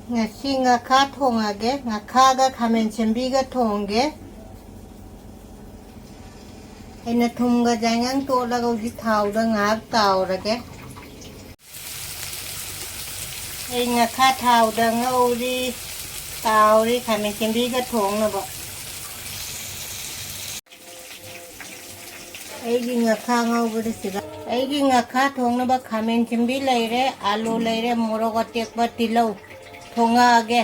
Ngasi ngaka thongage ngakaga khamen chimbiga thongge aina thumga jangang to laga uji thawda ngak tawrage ai ngaka thawda ngauri tawri khamen chimbiga thongna ba ai gi ngaka ngawbudi siga ai gi ngaka thongna ba khamen chimbi leire alu leire morog atek ba tilau thongage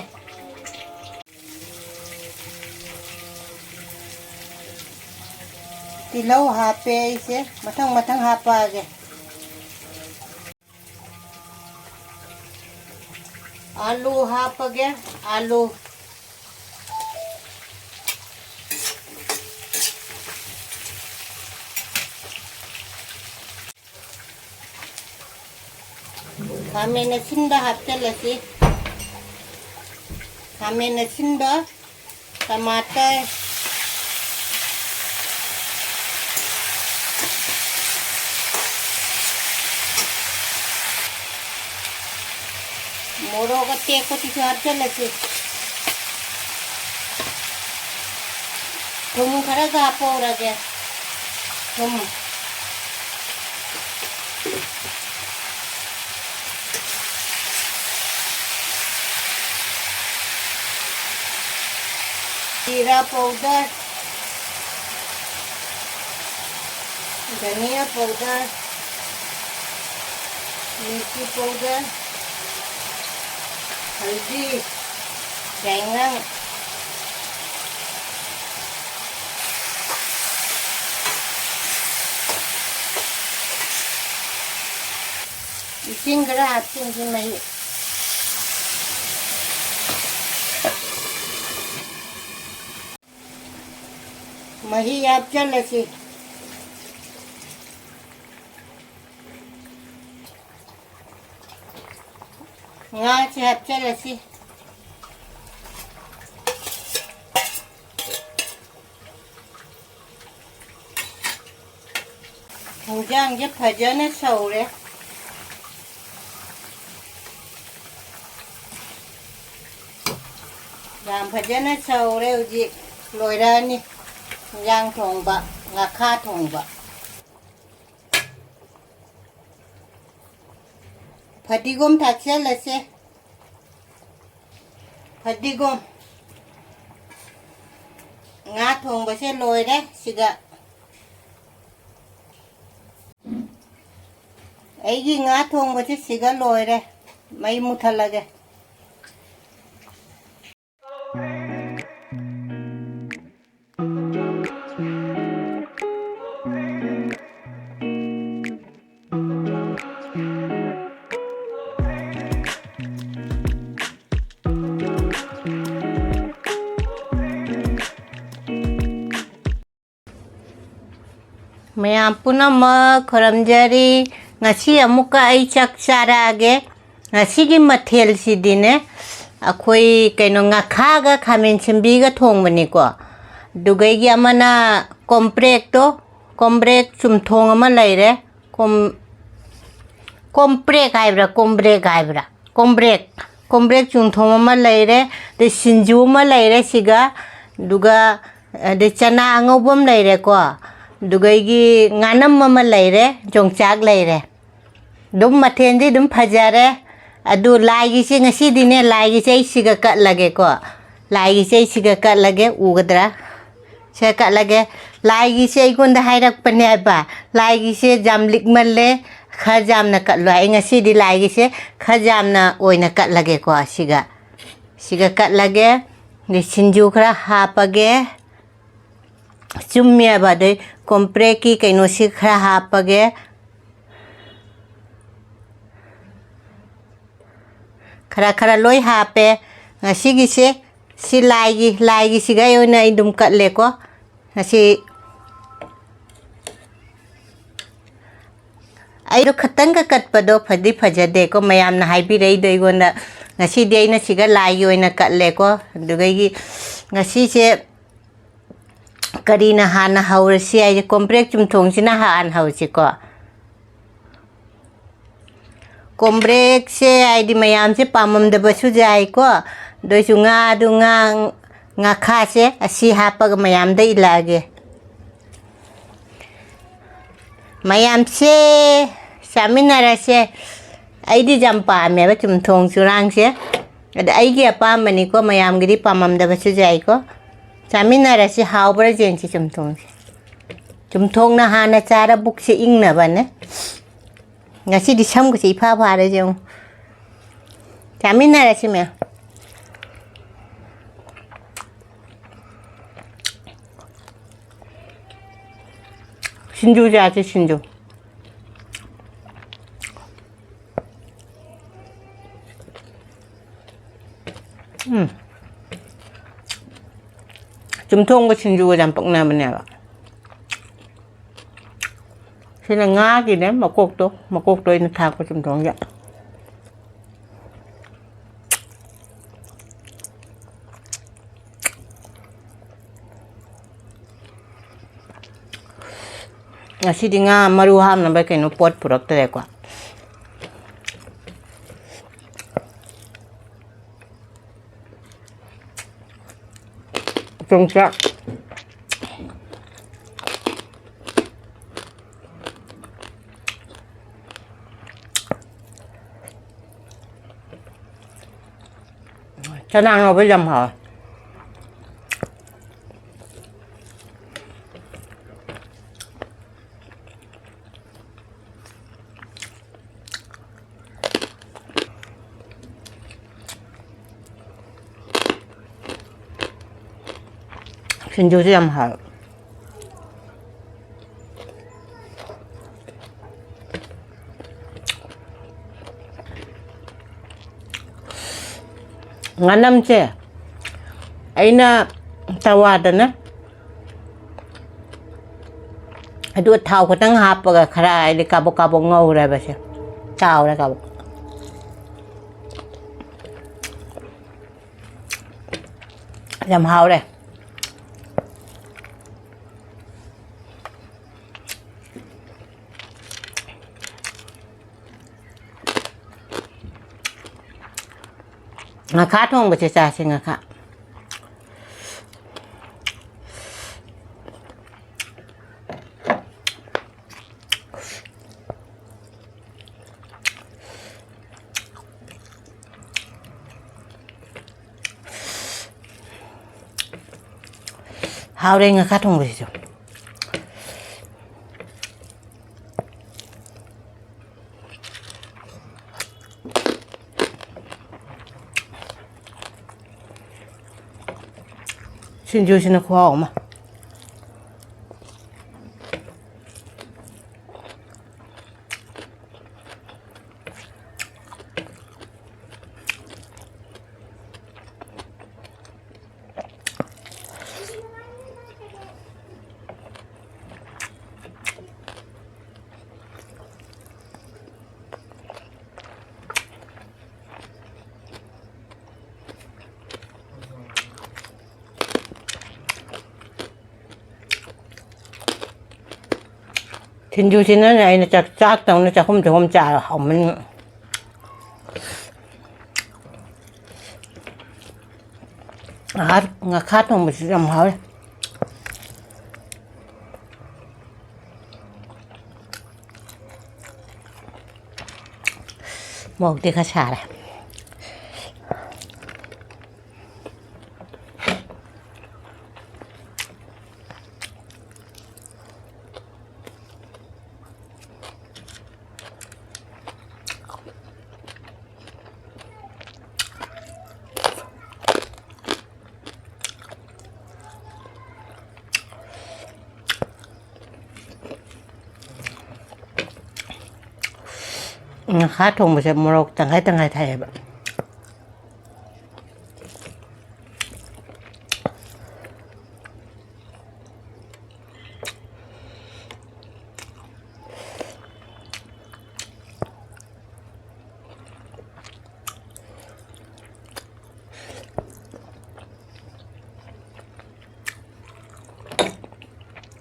tilau hape ise matang hapage alu hapage alu kami nasinda hapchalasi kami nasinda tomato morog atek ko hapchalasi thum khara gaporage thum जीरा powder धनिया powder मिर्ची powder हल्दी बैंगन इसिंग गरा हाथिंग से नहीं मही आप चल ऐसी यहाँ से आप चल ऐसी हंजांग जे भजन सौरे làm bhajan सौरे उजी लोयरानी yang thong ba ngakha thong ba fadigom thakse lase fadigom nga thong ba se loi de siga ai gi nga thong ba se siga loi de mai muthalage Mayam punama kharamjari ngasi amuka ai chak charage ngasi gi mathel sidine akhoi kaino ngakha ga khamen chimbi ga thongbani ko dugai gi amana comprek to comprek chum thong ama leire comprek haibra comprek chum thong ama leire de sinju ma leire siga duga de chana angobom leire ko दुगैगी nganam mama leire jongchak leire dum mathen di dum phajare adu laigi se ngasi dine laigi se siga kat lage ko laigi se siga kat lage ugadra se kat lage laigi se gonda hairak pane ba laigi se jamlik malle khajam na kat lai ngasi di laigi se khajam na oina kat lage ko siga kat lage ni sinju khara hapage chumya ba de compre ki kaino si khara hapage khara loi hape ngasi gi se si laigi si ga yona idum kat le ko ngasi ai ro khatang ka kat pado phadi phajade ko mayam na haibi rei dei gona ngasi dei na siga laigi oina kat le ko dugai gi ngasi se karina hana haurasi ai comprek chum thong sina han hausi ko ꯀꯣꯝꯕ꯭ꯔꯦꯛꯁꯦ ꯍꯥꯏꯗꯤ ꯃꯌꯥꯝꯁꯦ ꯄꯥꯝꯃꯝꯗꯕꯁꯨ ꯌꯥꯏꯀꯣ ꯑꯗꯨꯏꯁꯨ ꯉꯥꯗꯨ ꯉꯥꯈꯥꯁꯦ ꯑꯁꯤ ꯍꯥꯞꯄꯒ ꯃꯌꯥꯝꯗ ꯏꯜꯂꯛꯑꯒꯦ ꯃꯌꯥꯝꯁꯦ ꯆꯥꯃꯤꯟꯅꯔꯁꯦ ꯑꯩꯗꯤ ꯌꯥꯝ ꯄꯥꯝꯃꯦꯕ ꯆꯨꯝꯊꯣꯡ ꯆꯨꯔꯥꯡꯁꯦ ꯑꯗ ꯑꯩꯒꯤ ꯑꯄꯥꯝꯕꯅꯤꯀꯣ ꯃꯌꯥꯝꯒꯤꯗꯤ ꯄꯥꯝꯃꯝꯗꯕꯁꯨ ꯌꯥꯏꯀꯣ ꯆꯥꯃꯤꯟꯅꯔꯁꯤ ꯍꯥꯎꯕ꯭ꯔꯥ ꯌꯦꯡꯁꯤ ꯆꯨꯝꯊꯣꯡꯁꯦ ꯆꯨꯝꯊꯣꯡꯅ ꯍꯥꯟꯅ ꯆꯥꯔ ꯕꯨꯛꯁꯦ ꯏꯪꯅꯕꯅꯦ ꯉꯁꯤꯗꯤ ꯁꯝꯒꯁꯦ ꯏꯐꯥ ꯐꯥꯔꯦ ꯌꯦꯡꯉꯨ ꯆꯥꯃꯤꯟꯅꯔꯁꯤ ꯃꯌꯥꯝ ꯁꯤꯡꯖꯨ ꯆꯥꯁꯤ ꯁꯤꯡꯖꯨ ꯆꯨꯝꯊꯣꯡꯒ ꯁꯤꯡꯖꯨꯒ ꯌꯥꯝ ꯄꯛꯅꯕꯅꯦꯕ ꯁꯤꯅ ꯉꯥꯒꯤꯅꯦ ꯃꯀꯣꯛꯇꯣ ꯑꯣꯏꯅ ꯊꯥꯛꯄ ꯆꯨꯝꯊꯣꯡꯁꯦ ꯉꯁꯤꯗꯤ ꯉꯥ ꯃꯔꯨ ꯍꯥꯞꯅꯕ ꯀꯩꯅꯣ ꯄꯣꯠ ꯄꯨꯔꯛꯇ꯭ꯔꯦꯀꯣ ꯆꯣꯡꯆꯥꯛ ꯆꯅꯥ ꯉꯧꯕ ꯌꯥꯝ ꯍꯥꯎꯋꯦ ꯁꯤꯡꯖꯨꯁꯨ ꯌꯥꯝ ꯍꯥꯎꯋꯦ ꯉꯥꯅꯝꯁꯦ ꯑꯩꯅ ꯇꯋꯥꯗꯅꯦ ꯑꯗꯨꯒ ꯊꯥꯎ ꯈꯤꯇꯪ ꯍꯥꯞꯄꯒ ꯈꯔ ꯍꯥꯏꯗꯤ ꯀꯥꯕꯣꯛ ꯀꯥꯕꯣꯛ ꯉꯧꯔꯦꯕꯁꯦ ꯆꯥꯎꯔꯦ ꯀꯥꯕꯣꯛ ꯌꯥꯝ ꯍꯥꯎꯔꯦ ꯉꯥꯈꯥ ꯊꯣꯡꯕꯁꯦ ꯆꯥꯁꯦ ꯉꯥꯈꯥ ꯍꯥꯎꯔꯦ ꯉꯥꯈꯥ ꯊꯣꯡꯕꯁꯤꯁꯨ ꯁꯤꯡꯖꯨꯁꯤꯅ ꯈꯨꯍꯥꯎ ꯑꯃ ꯁꯤꯡꯖꯨꯁꯤꯅꯅꯦ ꯑꯩꯅ ꯆꯥꯛꯇꯧꯅ ꯆꯥꯛꯈꯨꯝ ꯆꯥꯔ ꯍꯥꯎꯃꯟ ꯉꯥꯈꯥ ꯊꯣꯡꯕꯁꯤꯁꯨ ꯌꯥꯝ ꯍꯥꯎꯋꯦ ꯃꯣꯔꯣꯛꯇꯤ ꯈꯔ ꯁꯥꯔꯦ ꯉꯥꯈꯥ ꯊꯣꯡꯕꯁꯦ ꯃꯣꯔꯣꯛ ꯇꯪꯈꯥꯏ ꯇꯪꯈꯥꯏ ꯊꯥꯛꯑꯦꯕ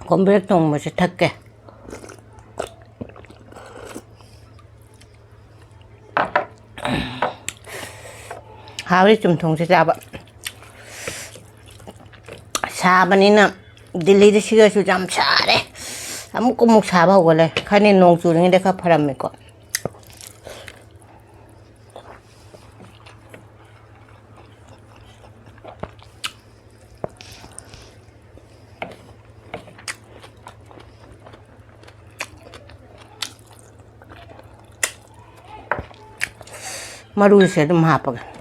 ꯀꯣꯝꯕ꯭ꯔꯦꯛ ꯊꯣꯡꯕꯁꯦ ꯊꯛꯀꯦ 하우리 좀 동시에 잡아. 사바니나 딜리드 시가수 좀 잘해. 아무 꼬목 사바고래. 카니 농주링이 내가 파랍니까? 마루세 좀 하빠가.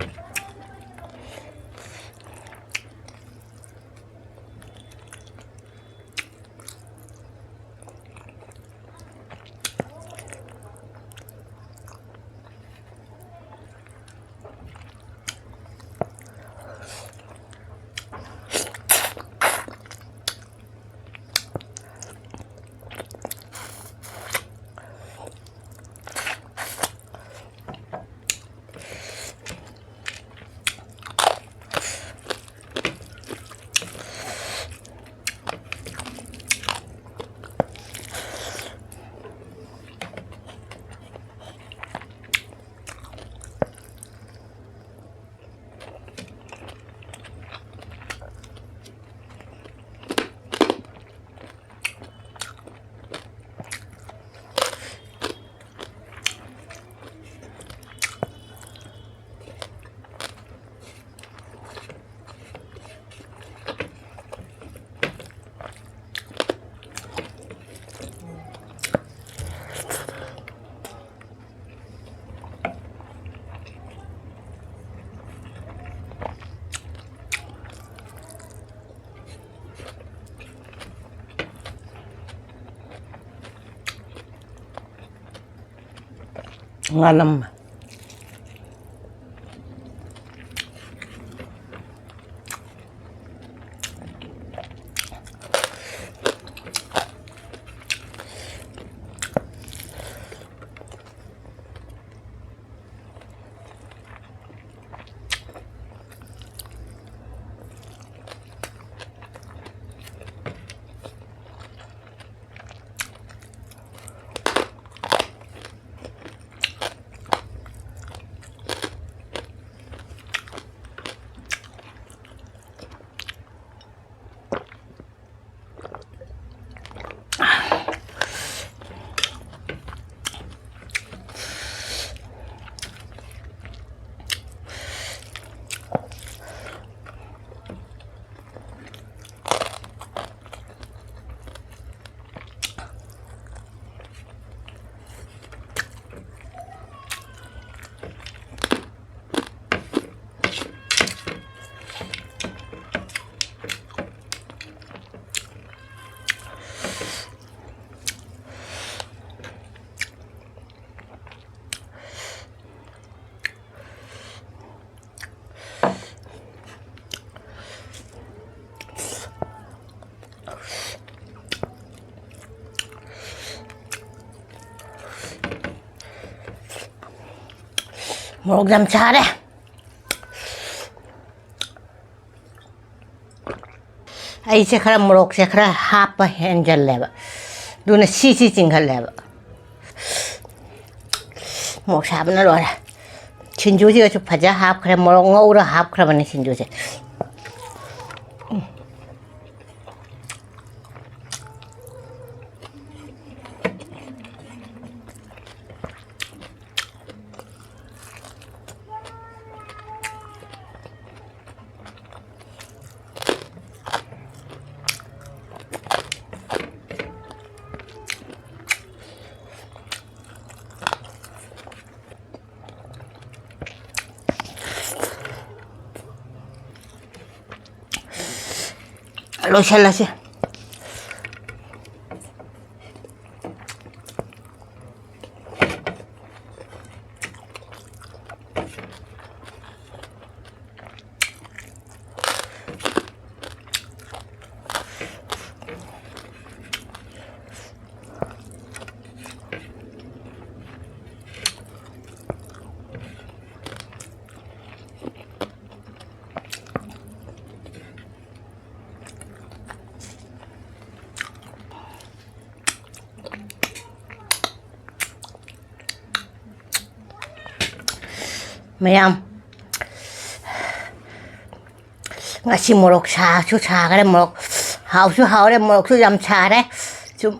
Ngalam. Một dăm cha đấy. Ai sẽ khara morok sẽ khara hapa henjal leba. Duna sisi cinggal leba. Một sạp nó rồi. Chinju ji chụp phá hap khara morok ngâu ra hap khara bani chinju ji. Lo shala sih. ꯃꯌꯥꯝ ꯉꯁꯤ ꯃꯣꯔꯣꯛ ꯁꯥꯁꯨ ꯁꯥꯈ꯭ꯔꯦ ꯃꯣꯔꯣꯛ ꯍꯥꯎꯁꯨ ꯍꯥꯎꯔꯦ ꯃꯣꯔꯣꯛꯁꯨ ꯌꯥꯝ ꯁꯥꯔꯦ ꯁꯨꯝ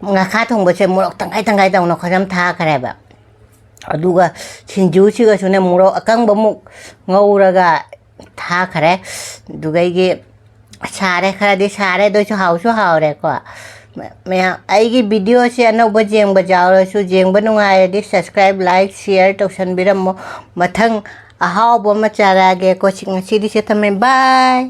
ꯉꯥꯈꯥ ꯊꯣꯡꯕꯁꯦ ꯃꯣꯔꯣꯛ ꯇꯪꯈꯥꯏ ꯇꯪꯈꯥꯏ ꯇꯧꯅ ꯈꯔ ꯊꯥꯈ꯭ꯔꯦꯕ ꯑꯗꯨꯒ ꯁꯤꯡꯖꯨꯁꯤꯒꯁꯨꯅꯦ ꯃꯣꯔꯣꯛ ꯑꯀꯪꯕꯃꯨꯛ ꯉꯧꯔꯒ ꯊꯥꯈ꯭ꯔꯦ ꯑꯗꯨꯒ ꯑꯩꯒꯤ ꯁꯥꯔꯦ ꯈꯔꯗꯤ ꯁꯥꯔꯦ ꯑꯗꯨꯁꯨ ꯍꯥꯎꯁꯨ ꯍꯥꯎꯔꯦꯀꯣ ꯃꯌꯥꯝ ꯑꯩꯒꯤ ꯚꯤꯗꯤꯑꯣꯁꯦ ꯑꯅꯧꯕ ꯌꯦꯡꯕ ꯌꯥꯎꯔꯁꯨ ꯌꯦꯡꯕ ꯅꯨꯡꯉꯥꯏꯔꯗꯤ ꯁꯕꯁꯀ꯭ꯔꯥꯏꯕ ꯂꯥꯏꯛ ꯁꯤꯌꯔ ꯇꯧꯁꯟꯕꯤꯔꯝꯃꯣ ꯃꯊꯪ ꯑꯍꯥꯎꯕ ꯑꯃ ꯆꯥꯔꯛꯑꯒꯦꯀꯣ ꯉꯁꯤꯗꯤ ꯁꯤ ꯊꯝꯃꯦ ꯕꯥꯏ